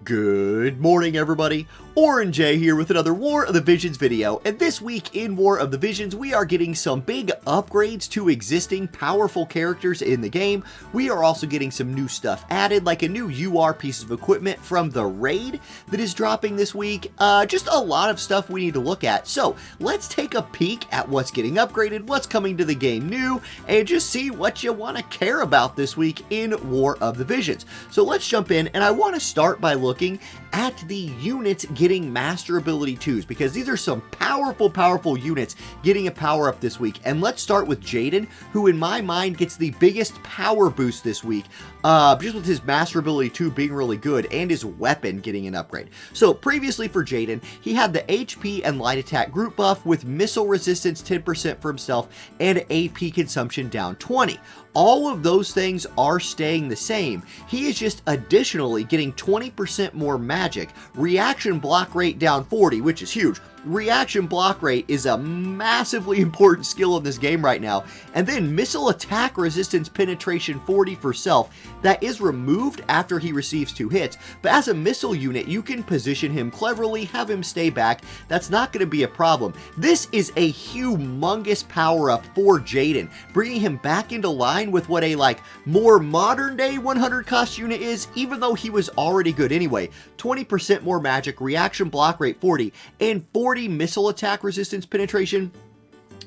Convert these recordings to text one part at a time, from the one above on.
Good morning, everybody. Orange J here with another War of the Visions video, and this week in War of the Visions we are getting some big upgrades to existing powerful characters in the game. We are also getting some new stuff added, like a new UR piece of equipment from the raid that is dropping this week. Just a lot of stuff we need to look at. So let's take a peek at what's getting upgraded, what's coming to the game new, and just see what you want to care about this week in War of the Visions. So let's jump in, and I want to start by looking at the units getting master ability 2s, because these are some powerful units getting a power up this week. And let's start with Jaden, who in my mind gets the biggest power boost this week, just with his master ability 2 being really good and his weapon getting an upgrade. So previously for Jaden, he had the HP and light attack group buff with missile resistance 10% for himself and AP consumption down 20. All of those things are staying the same. He is just additionally getting 20% more magic, reaction block rate down 40, which is huge. Reaction block rate is a massively important skill in this game right now. And then missile attack resistance penetration 40 for self. That is removed after he receives 2 hits, but as a missile unit you can position him cleverly, have him stay back. That's not going to be a problem. This is a humongous power up for Jaden, bringing him back into line with what a more modern day 100 cost unit is, even though he was already good anyway. 20% more magic, reaction block rate 40, and 40 missile attack resistance penetration.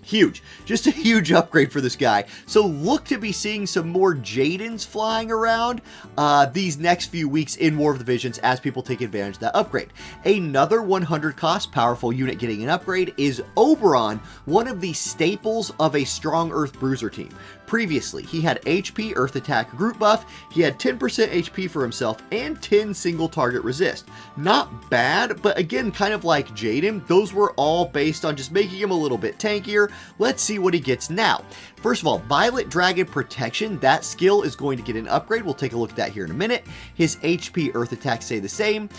Huge. Just a huge upgrade for this guy. So look to be seeing some more Jadens flying around these next few weeks in War of the Visions as people take advantage of that upgrade. Another 100 cost powerful unit getting an upgrade is Oberon, one of the staples of a strong Earth Bruiser team. Previously, he had HP Earth Attack group buff, he had 10% HP for himself, and 10 single target resist. Not bad, but again, kind of like Jaden, those were all based on just making him a little bit tankier. Let's see what he gets now. First of all, Violet Dragon Protection, that skill is going to get an upgrade. We'll take a look at that here in a minute. His HP Earth Attack stay the same.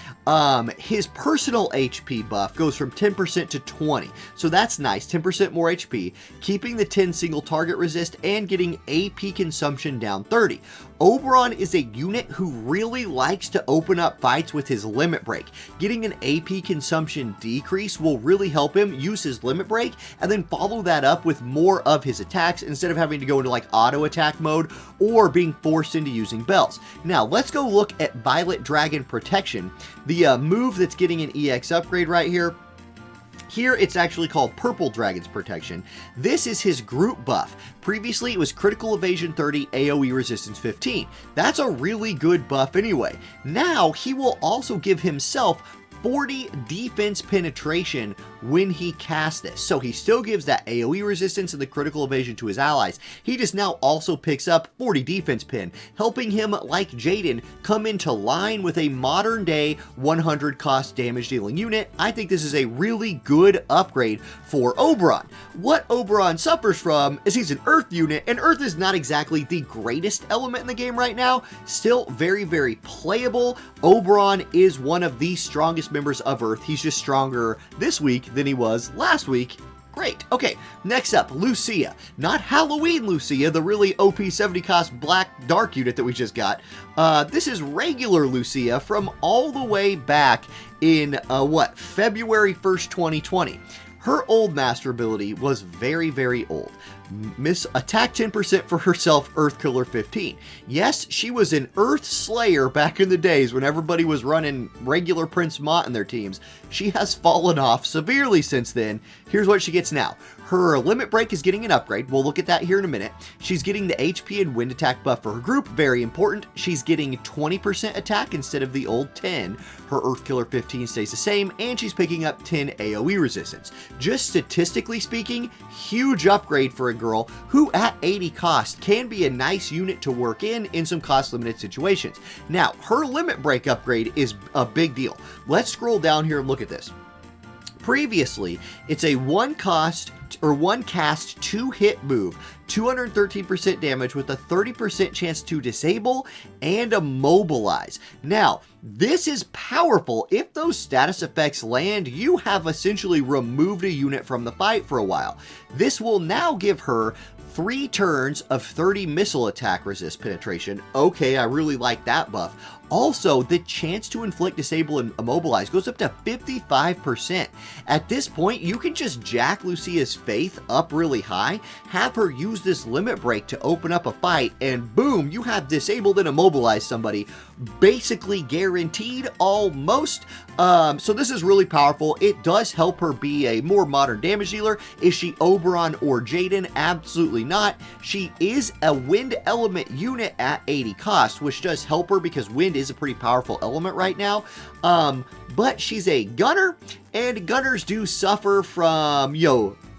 His personal HP buff goes from 10% to 20. So that's nice, 10% more HP, keeping the 10 single target resist and getting AP consumption down 30. Oberon is a unit who really likes to open up fights with his limit break. Getting an AP consumption decrease will really help him use his limit break and then follow that up with more of his attacks instead of having to go into auto attack mode or being forced into using bells. Now let's go look at Violet Dragon Protection, the move that's getting an EX upgrade right here. Here it's actually called Purple Dragon's Protection. This is his group buff. Previously it was critical evasion 30, AoE resistance 15. That's a really good buff anyway. Now he will also give himself 40 defense penetration when he casts this. So he still gives that AoE resistance and the critical evasion to his allies. He just now also picks up 40 defense pen, helping him, like Jaden, come into line with a modern day 100 cost damage dealing unit. I think this is a really good upgrade for Oberon. What Oberon suffers from is he's an Earth unit, and Earth is not exactly the greatest element in the game right now. Still very playable. Oberon is one of the strongest members of Earth. He's just stronger this week than he was last week. Great. Okay, next up, Lucia. Not Halloween Lucia, the really OP 70 cost black dark unit that we just got. This is regular Lucia from all the way back in, February 1st, 2020. Her old master ability was very old. Miss attack 10% for herself, Earth Killer 15. Yes, she was an Earth Slayer back in the days when everybody was running regular Prince Mont in their teams. She has fallen off severely since then. Here's what she gets now. Her limit break is getting an upgrade. We'll look at that here in a minute. She's getting the HP and wind attack buff for her group. Very important. She's getting 20% attack instead of the old 10. Her Earth Killer 15 stays the same, and she's picking up 10 AoE resistance. Just statistically speaking, huge upgrade for a girl who at 80 cost can be a nice unit to work in some cost limited situations. Now, her limit break upgrade is a big deal. Let's scroll down here and look at this. Previously, it's a one cast 2-hit move, 213% damage with a 30% chance to disable and immobilize. Now, this is powerful. If those status effects land, you have essentially removed a unit from the fight for a while. This will now give her 3 turns of 30 missile attack resist penetration. Okay, I really like that buff. Also, the chance to inflict, disable, and immobilize goes up to 55%. At this point, you can just jack Lucia's faith up really high, have her use this limit break to open up a fight, and boom, you have disabled and immobilized somebody. Basically guaranteed, almost. So this is really powerful. It does help her be a more modern damage dealer. Is she Oberon or Jaden? Absolutely not. She is a wind element unit at 80 cost, which does help her because wind is a pretty powerful element right now. But she's a gunner, and gunners do suffer from,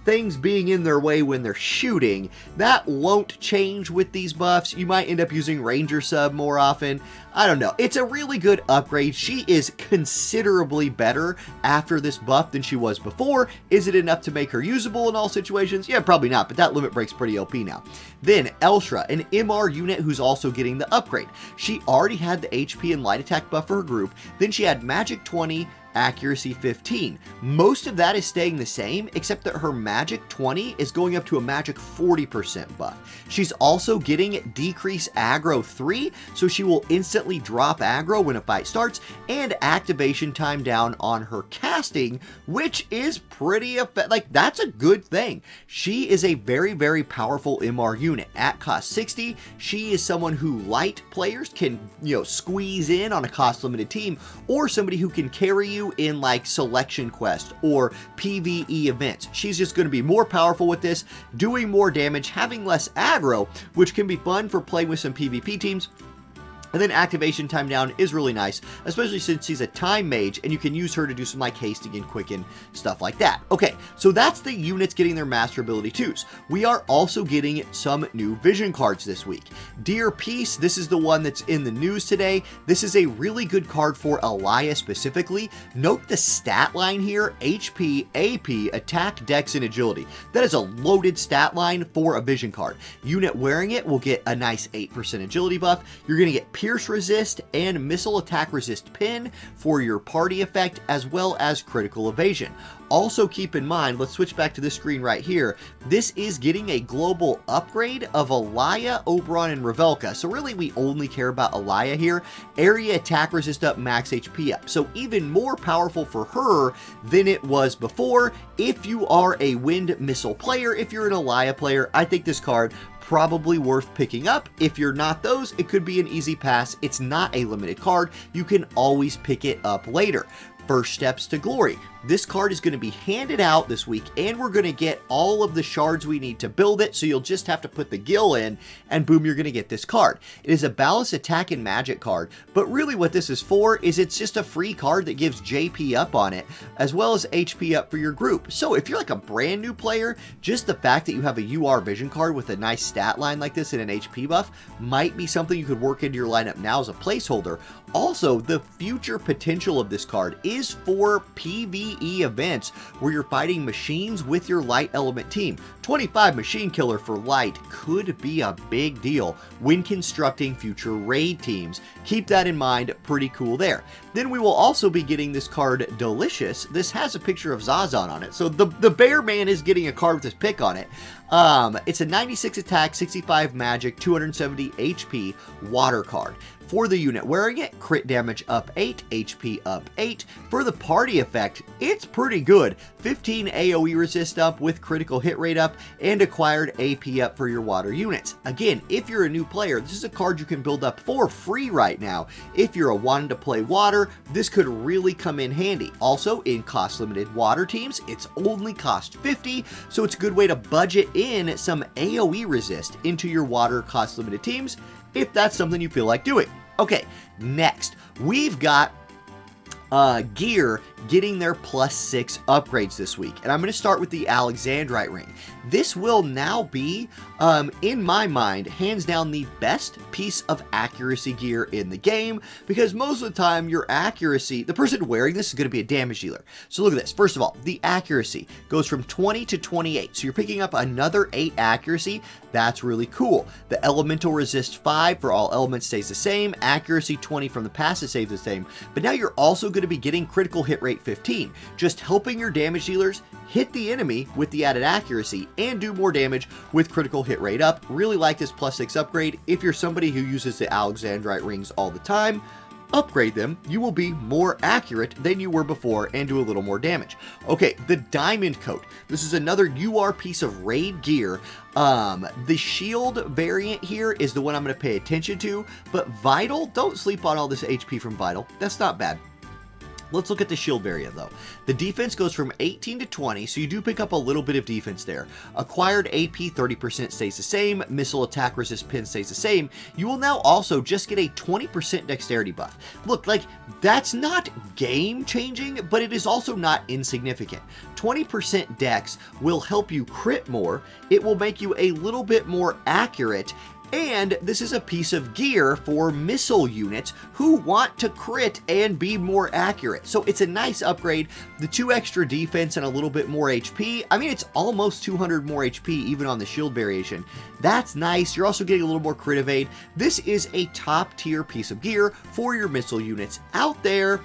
things being in their way when they're shooting. That won't change with these buffs. You might end up using Ranger Sub more often. I don't know. It's a really good upgrade. She is considerably better after this buff than she was before. Is it enough to make her usable in all situations? Yeah, probably not, but that limit break's pretty OP now. Then Elshra, an MR unit who's also getting the upgrade. She already had the HP and light attack buff for her group. Then she had Magic 20, Accuracy 15. Most of that is staying the same, except that her Magic 20 is going up to a Magic 40% buff. She's also getting Decrease Aggro 3, so she will instantly drop aggro when a fight starts, and activation time down on her casting, which is pretty like, that's a good thing. She is a very, very powerful MR unit. At cost 60, she is someone who light players can, squeeze in on a cost limited team, or somebody who can carry you in like selection quest or PvE events. She's just going to be more powerful with this, doing more damage, having less aggro, which can be fun for playing with some PvP teams. And then activation time down is really nice, especially since she's a time mage and you can use her to do some like hasting and quicken, stuff like that. Okay, so that's the units getting their master ability 2s. We are also getting some new vision cards this week. Dear Peace, this is the one that's in the news today. This is a really good card for Alaya specifically. Note the stat line here: HP, AP, attack, dex, and agility. That is a loaded stat line for a vision card. Unit wearing it will get a nice 8% agility buff. You're going to get Pierce Resist and Missile Attack Resist pin for your party effect, as well as critical evasion. Also keep in mind, let's switch back to this screen right here, this is getting a global upgrade of Alaya, Oberon, and Revelka. So really we only care about Alaya here. Area attack resist up, max HP up. So even more powerful for her than it was before. If you are a wind missile player, if you're an Alaya player, I think this card probably worth picking up. If you're not those, it could be an easy pass. It's not a limited card. You can always pick it up later. First Steps to Glory. This card is going to be handed out this week, and we're going to get all of the shards we need to build it, so you'll just have to put the gil in, and boom, you're going to get this card. It is a balanced attack and magic card, but really what this is for is it's just a free card that gives JP up on it, as well as HP up for your group. So if you're like a brand new player, just the fact that you have a UR vision card with a nice stat line like this and an HP buff might be something you could work into your lineup now as a placeholder. Also, the future potential of this card is for PvE events where you're fighting machines with your light element team. 25 machine killer for light could be a big deal when constructing future raid teams. Keep that in mind, pretty cool there. Then we will also be getting this card Delicious. This has a picture of Zazan on it, so the bear man is getting a card with his pick on it. It's a 96 attack, 65 magic, 270 HP water card. For the unit wearing it, crit damage up 8, HP up 8. For the party effect, it's pretty good. 15 AoE resist up with critical hit rate up, and acquired AP up for your water units. Again, if you're a new player, this is a card you can build up for free right now. If you're wanting to play water, this could really come in handy. Also, in cost limited water teams, it's only cost 50, so it's a good way to budget in some AoE resist into your water cost limited teams, if that's something you feel like doing. Okay, next, we've got gear getting their +6 upgrades this week, and I'm going to start with the Alexandrite ring. This will now be, in my mind, hands down the best piece of accuracy gear in the game, because most of the time your accuracy, the person wearing this is going to be a damage dealer. So look at this. First of all, the accuracy goes from 20 to 28, so you're picking up another 8 accuracy. That's really cool. The elemental resist 5 for all elements stays the same. Accuracy 20 from the passive stays the same, but now you're also going to be getting critical hit rate 15, just helping your damage dealers hit the enemy with the added accuracy and do more damage with critical hit rate up. Really like this +6 upgrade. If you're somebody who uses the Alexandrite rings all the time, upgrade them, you will be more accurate than you were before and do a little more damage. Okay, the diamond coat. This is another UR piece of raid gear. The shield variant here is the one I'm going to pay attention to, but vital, don't sleep on all this HP from vital. That's not bad. Let's look at the shield variant though. The defense goes from 18 to 20, so you do pick up a little bit of defense there. Acquired AP 30% stays the same, missile attack resist pin stays the same. You will now also just get a 20% dexterity buff. Look, like, that's not game changing, but it is also not insignificant. 20% dex will help you crit more, it will make you a little bit more accurate, and this is a piece of gear for missile units who want to crit and be more accurate. So it's a nice upgrade. The 2 extra defense and a little bit more HP. I mean, it's almost 200 more HP even on the shield variation. That's nice. You're also getting a little more crit evade. This is a top tier piece of gear for your missile units out there.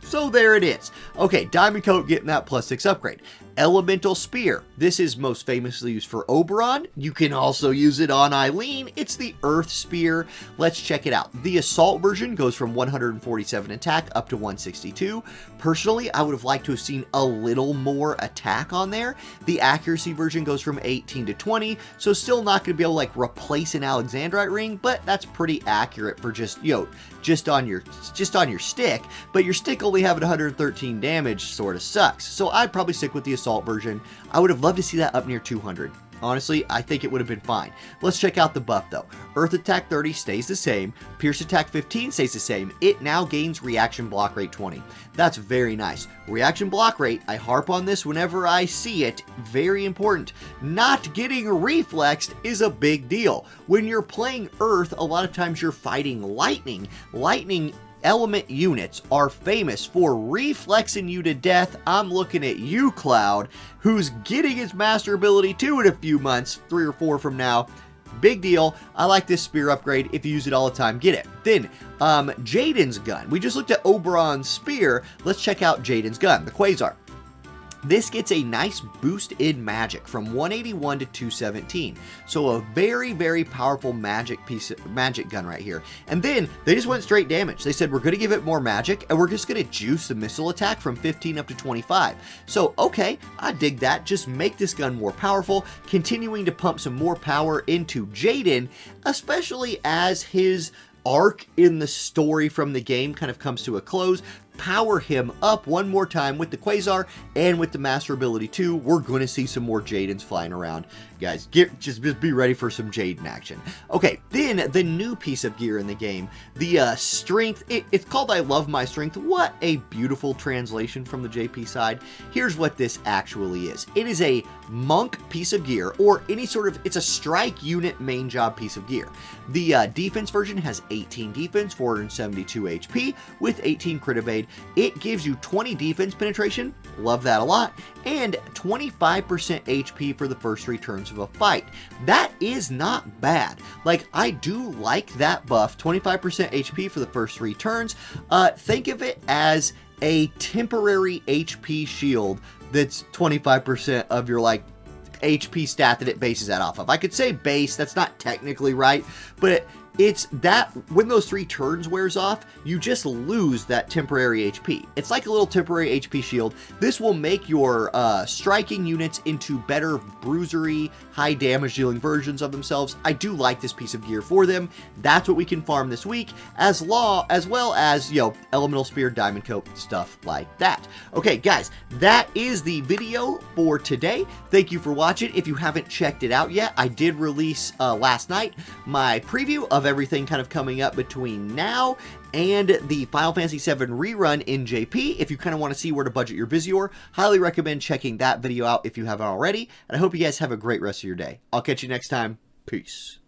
So there it is. Okay, Diamond Coat getting that +6 upgrade. Elemental Spear. This is most famously used for Oberon. You can also use it on Eileen. It's the Earth Spear. Let's check it out. The Assault version goes from 147 attack up to 162. Personally, I would have liked to have seen a little more attack on there. The Accuracy version goes from 18 to 20, so still not going to be able to like replace an Alexandrite ring, but that's pretty accurate for just, you know, just on your stick, but your stick only having 113 damage sort of sucks. So I'd probably stick with the Assault version. I would have loved to see that up near 200. Honestly, I think it would have been fine. Let's check out the buff though. Earth Attack 30 stays the same. Pierce Attack 15 stays the same. It now gains Reaction Block Rate 20. That's very nice. Reaction Block Rate, I harp on this whenever I see it. Very important. Not getting reflexed is a big deal. When you're playing Earth, a lot of times you're fighting Lightning. Lightning element units are famous for reflexing you to death. I'm looking at you, Cloud, who's getting his master ability too in a few months, 3 or 4 from now. Big deal. I like this spear upgrade. If you use it all the time, get it. Then, Jaden's gun. We just looked at Oberon's spear. Let's check out Jaden's gun, the Quasar. This gets a nice boost in magic from 181 to 217. So a very, very powerful magic gun right here. And then they just went straight damage. They said, we're going to give it more magic and we're just going to juice the missile attack from 15 up to 25. So, okay, I dig that. Just make this gun more powerful, continuing to pump some more power into Jaden, especially as his arc in the story from the game kind of comes to a close. Power him up one more time with the Quasar and with the Master Ability 2. We're going to see some more Jadens flying around. Guys, just be ready for some Jaden action. Okay, then the new piece of gear in the game, the Strength. It's called I Love My Strength. What a beautiful translation from the JP side. Here's what this actually is. It is a monk piece of gear, or any sort of, it's a strike unit main job piece of gear. The defense version has 18 defense, 472 HP with 18 crit evade. It gives you 20 defense penetration, love that a lot, and 25% HP for the first 3 turns of a fight. That is not bad. Like, I do like that buff, 25% HP for the first 3 turns. Think of it as a temporary HP shield that's 25% of your, like, HP stat that it bases that off of. I could say base, that's not technically right, but it's that when those 3 turns wears off, you just lose that temporary HP. It's like a little temporary HP shield. This will make your striking units into better bruisery, high damage dealing versions of themselves. I do like this piece of gear for them. That's what we can farm this week, as well as, you know, Elemental Spear, Diamond Coat, stuff like that. Okay, guys, that is the video for today. Thank you for watching. If you haven't checked it out yet, I did release last night my preview of everything kind of coming up between now and the Final Fantasy VII rerun in JP. If you kind of want to see where to budget your Visior, highly recommend checking that video out if you haven't already. And I hope you guys have a great rest of your day. I'll catch you next time. Peace.